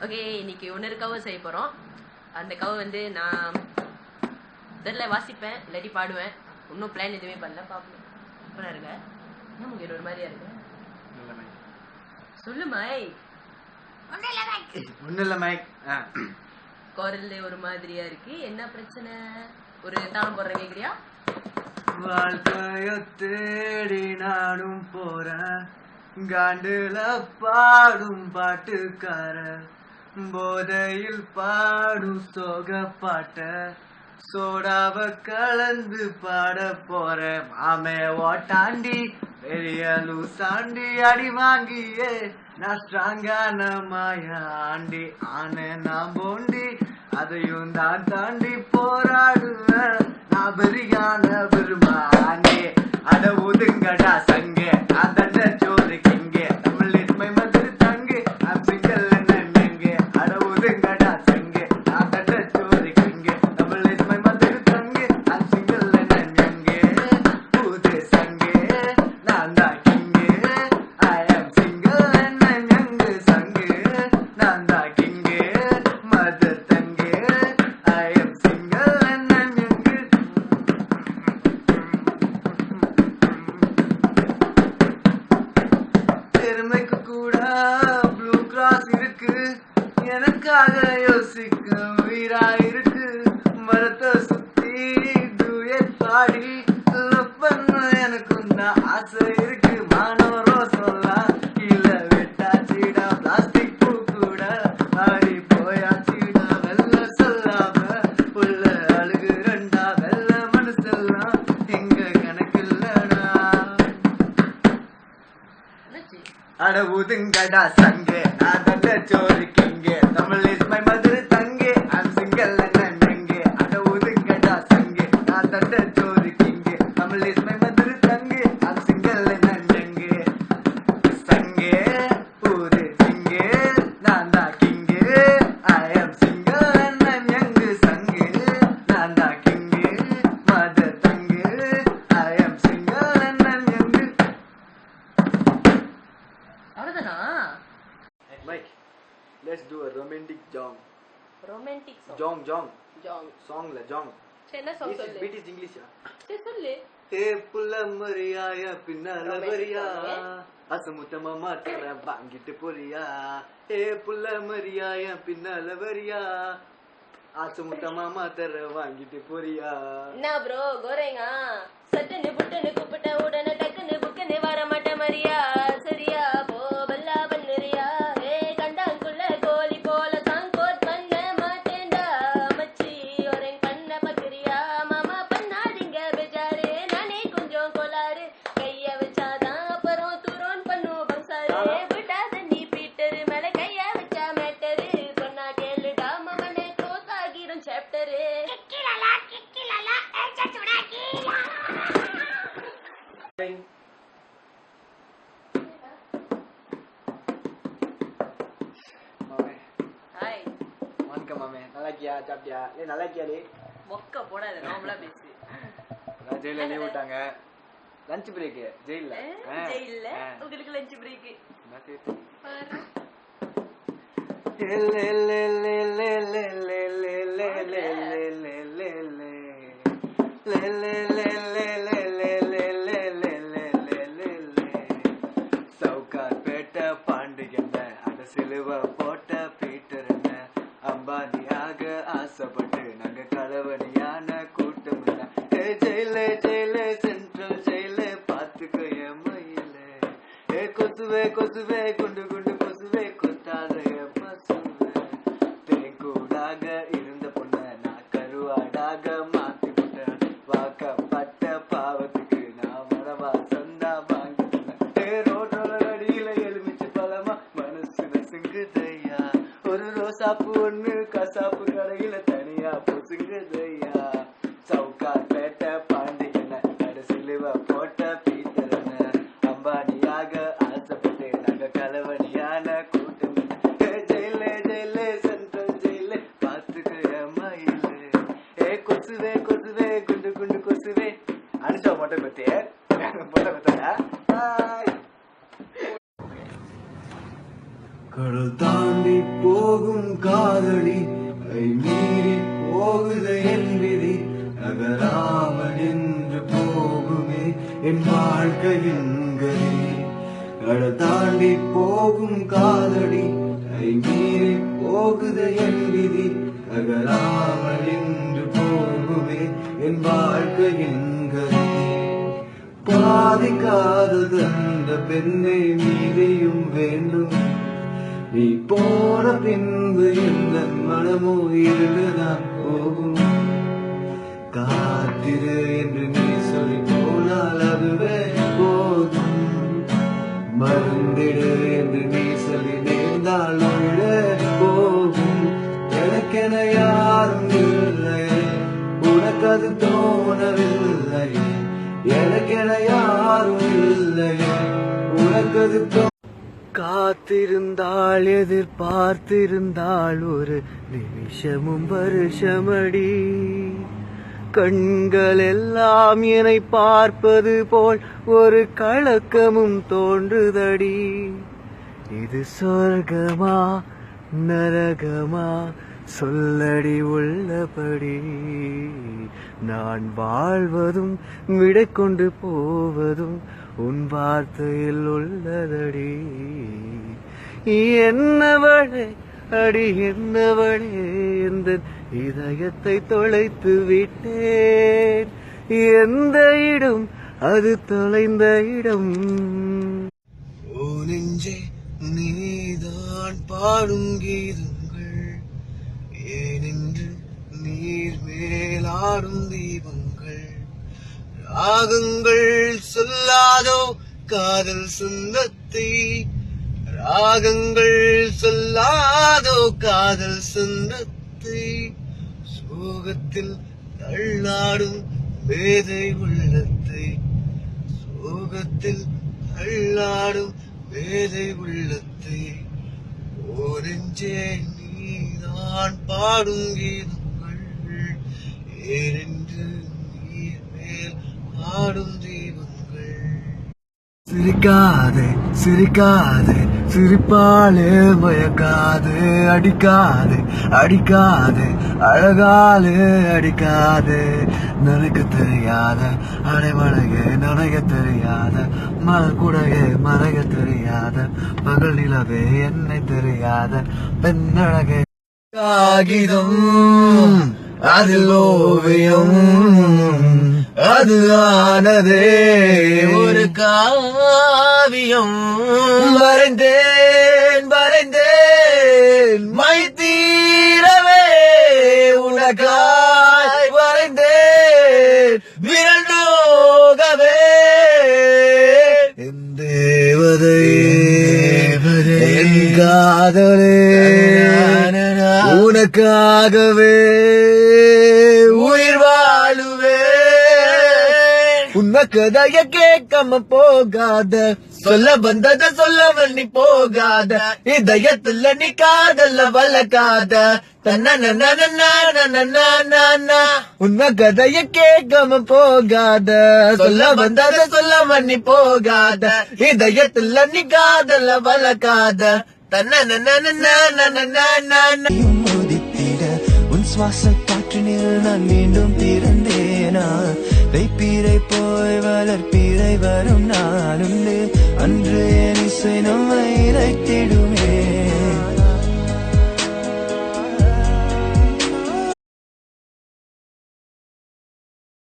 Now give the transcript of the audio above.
Okay, இன்னைக்கு இன்னொரு cover செய்ய போகிறோம். அந்த கவர் வந்து நான் இதில் வாசிப்பேன், இல்லாட்டி பாடுவேன். இன்னும் பிளான் எதுவுமே பண்ணல, பார்ப்போம். சூப்பராக இருக்க என்ன முக்கிய ஒரு மாதிரியா இருக்கு. சொல்லு மை. ஒன்றும் இல்லை மைக். குரல் ஒரு மாதிரியா இருக்கு, என்ன பிரச்சனை? ஒரு தாளம் போடுற கேட்குறியா? வாழ்க்கைய தேடி நானும் போறேன், காண்டுல பாடும் பாட்டுக்கார, போதையில் பாடும் சோக பாட்ட, சோடாவ கலந்து பாட போறேன். மாமே ஓட்டாண்டி பெரிய லூசாண்டி, அடி வாங்கியே நான் ஸ்ட்ராங்கான மாயாண்டி, ஆனே நான் போண்டி அதையும் தான் தாண்டி போராடுவேன். நான் பெரியான பெருமாண்டி, அட ஒதுங்கடா சங்கே, நான் தண்ட ஜோரு கிங்கே, தமிழ் இஸ்மை மதுரை தங்கு, நான் சிங்கல் என்னங்க, அட ஒதுங்கடா சங்கே, நான் தண்ட ஜோரு கிங்கே, தமிழ் இஸ்மை மதுரை தங்கு, நான் சிங்கல் என்னங்க, ஊது சங்கே, நான் தான் கிங்கே, ஐ ஆம் சிங்கல் என்னங்க சங்கே, நான் தான் கிங்கே, மதுரை தங்கு, ஐ ஆம் சிங்கல் என்னங்க. பெருமைக்கு கூட ப்ளூ கிராஸ் இருக்கு, எனக்காக யோசிக்க உயிரா இருக்கு, மரத்தை சுத்தி டூயட் பாடி லவ் பண்ண எனக்கும் தான் ஆசை இருக்கு. மாணவரோ சொல்லலாம் இல்ல வெட்டாச்சிடா, பிளாஸ்டிக் பூ கூட ஆடி போயாச்சிடா, வெள்ள சொல்லாம உள்ள அழுகு ரெண்டா, வெள்ள மனசெல்லாம் எங்க கணக்கு இல்லடா. அட ஊதுங்கடா சங்கே, நான் தந்த சோறு கிங்கே, தமிழ் இஸ் மை மதுரை தங்கே, I'm single and நங்கே, அட ஊதுங்கடா சங்கே, நான் தந்த சோறு கிங்கே, தமிழ் இஸ் மை மதுரை தங்கே, I'm single and நங்கே, சங்கே ஊரு சிங்கே, நான் தான் கிங்கே, I am single and நங்கே, சங்கே நான் தான் கிங்கே, Madurai தங்கே, I am single and நங்கே. அவ்வளோதானா? Mike, let's do a romantic jong. Romantic Jong, jong. ஜாங். Song la jong. சரி, என்ன சாங் சொல்லு? Beat is English. சரி சொல்லு. ஏ புள்ள மரியாயா பின்னால வரியா, அசமுத்தமா மாத்திர வாங்கிட்டு போறியா, ஏ புள்ள மரியாயா பின்னால வரியா, அசமுத்தமா மாத்திர வாங்கிட்டு போறியா. என்ன ப்ரோ கோரேங்க? சட்டுன்னு புட்டுன்னு கூப்பிட்ட உடனே டக்குன்னு புக்குன்னு வர மாட்டேன் மரியா, சரியா போ பல்லா பண்ணுறியா, ஏ கண்டாங்குள்ள கோழி போல சாங் கோட் பண்ண மாட்டேன்டா மச்சி, ஒரு கண்ணை பக்குறியா, மாமா பண்ணாதீங்க பெஜாரு, நானே கொஞ்சம் கோளாறு, கைய வச்சாதான் அப்புறம் தூரோன் பண்ணும் பங்சாரு, விடாத நீ பீட்டரு மேல கைய வச்சா மேட்டரு, சொன்னா கேளுடா மவனே க்ளோஸ் ஆகிரும் சாப்டரு. மாமே ஹாய். வணக்கம் மாமே, நல்லா இருக்கியா, சாப்பிட்டியா? நல்லா இருக்கியா? மொக்க போடாத, நார்மலா பேசு. நான் ஜெயில லீவ் விட்டாங்க, லஞ்ச் பிரேக் ஜெயில. ஜெயில்ல உங்களுக்கு லஞ்ச் பிரேக். சவுக்கார் பேட்ட பாண்டியன்ன, அட சிலுவ போட்ட பீட்டர் என்ன, அம்பானியாக ஆசைப்பட்டு நாங்க களவணியான கூட்டம் என்ன, ஜெயில ஜெயில சென்ட்ரல் ஜெயில பாத்துக்க என் மயில, ஏ கொசுவே கொசுவே குண்டு குண்டு கொசுவே கொத்தாத என் பசுவே, தேங்கூடாக இருந்த பொண்ண நான் கருவாடாக மாத்தி விட்டேன், வாக்கப்பட்ட பாவத்துக்கு நான் மனவா சந்தா வாங்கிட்டேன், ஏ ரோட்டோட அடியில எலுமிச்சு பழமா மனசு நசுங்குதையா, ஒரு ரோசாப்பு ஒண்ணு கசாப்பு கடையில தனியா பொசுங்குதையா, சவுக்கார் பேட்ட பாண்டியன, அட சிலுவ போட்ட பீட்டரன, அம்பானியாக ஆசைப்பட்டு நாங்க கலவணியான கூட்டம், ஜெயில ஜெயில சென்ட்ரல் ஜெயில பாத்துக்க மயில, ஏ கொசுவே கொசுவே குண்டு குண்டு கொசுவே. அனுஷா மட்டும் கொத்தே போட்ட கொத்தா. கடல் தாண்டி போகும் காதலி மீறி போகுது என் விதி நகராமல் என்று போகுமே என் வாழ்க்கையின் கதி கடல் தாண்டி போகும் காதலி மீறி போகுது என் விதி நகராமல் என்று போகுமே என் வாழ்க்கையின் கதி பாதிக்காதது அந்த பெண்ணை மீதியும் வேண்டும் நீ போன பின்பு எந்த மனமோ இருந்துதான் போகும் காத்திரு என்று நீ சொல்லி போனால் அதுவே போதும் மறந்திடு என்று நீ சொல்லி நேர்ந்தால் உள்ளே போகும் எனக்கென யாரும் இல்லை உனக்கு அது தோணவில்லை எனக்கென யாரும் இல்லை உனக்கு அது காத்திருந்தாள் எதிர்பார்த்திருந்தாள் ஒரு நிமிஷமும் வருஷமடி கண்கள் எல்லாம் என்னை பார்ப்பது போல் ஒரு கலக்கமும் தோன்றுதடி இது சொர்க்கமா நரகமா சொல்லடி உள்ளபடி நான் வாழ்வதும் விடை கொண்டு போவதும் உன் வார்த்தையில் உள்ளதடி என்னவளே அடி என்னவளே எந்த இதயத்தை தொலைத்து விட்டேன் எந்த இடம் அது தொலைந்த இடம் ஓ நெஞ்சே நீதான் பாடும் கீதங்கள் ஏனென்று நீர் மேலாடும் தீபங்கள் ராகங்கள் சொல்லாதோ காதல் சொந்தத்தை ராகங்கள் சொல்லாதோ காதல் சொந்தத்தை சோகத்தில் தள்ளாடும் வேதை உள்ளத்தை சோகத்தில் தள்ளாடும் வேதை உள்ளத்தை ஓரெஞ்சே நீதான் பாடும் கீதங்கள் ஏனென்று நீர் மேல் ஆடும் தீபங்கள் சிரிக்காதே சிரிக்காதே சிரிப்பாலே மயக்காதே அடிக்காதே அடிக்காதே அழகாலே அடிக்காதே நனைக்க தெரியாத அடைமழையே நனைக்க தெரியாத மலர் கூடையே மறைக்க தெரியாத பகல் நிலவே என்னை தெரியாத பெண்ணழகே காகிதம் அதில் ஓவியம் அது ஆனதே ஒரு காவியம் வரைந்தேன் வரைந்தேன் மை தீரவே உனக்காய் வரைந்தேன் விரல் நோகவே என் தேவதை என் காதலே உனக்காகவே உயிர் வாழுவே உன்ன கதைய கேட்காம போகாத சொல்ல வந்தத சொல்ல வண்ணி போகாத இதயத்துல நீ காதல்ல வளர்க்காத உன்ன கதைய கேட்காம போகாத சொல்ல வந்தத சொல்ல வண்ணி போகாத இதயத்துல நீ காதல்ல வளர்க்காத உன் சுவாச காற்றினில் நான் மீண்டும் பிறந்தேனா வைப்பீரை போய் வளர்ப்பீரை வரும் நாளுண்டு அன்று என் இசை நம்மை இறைத்திடும்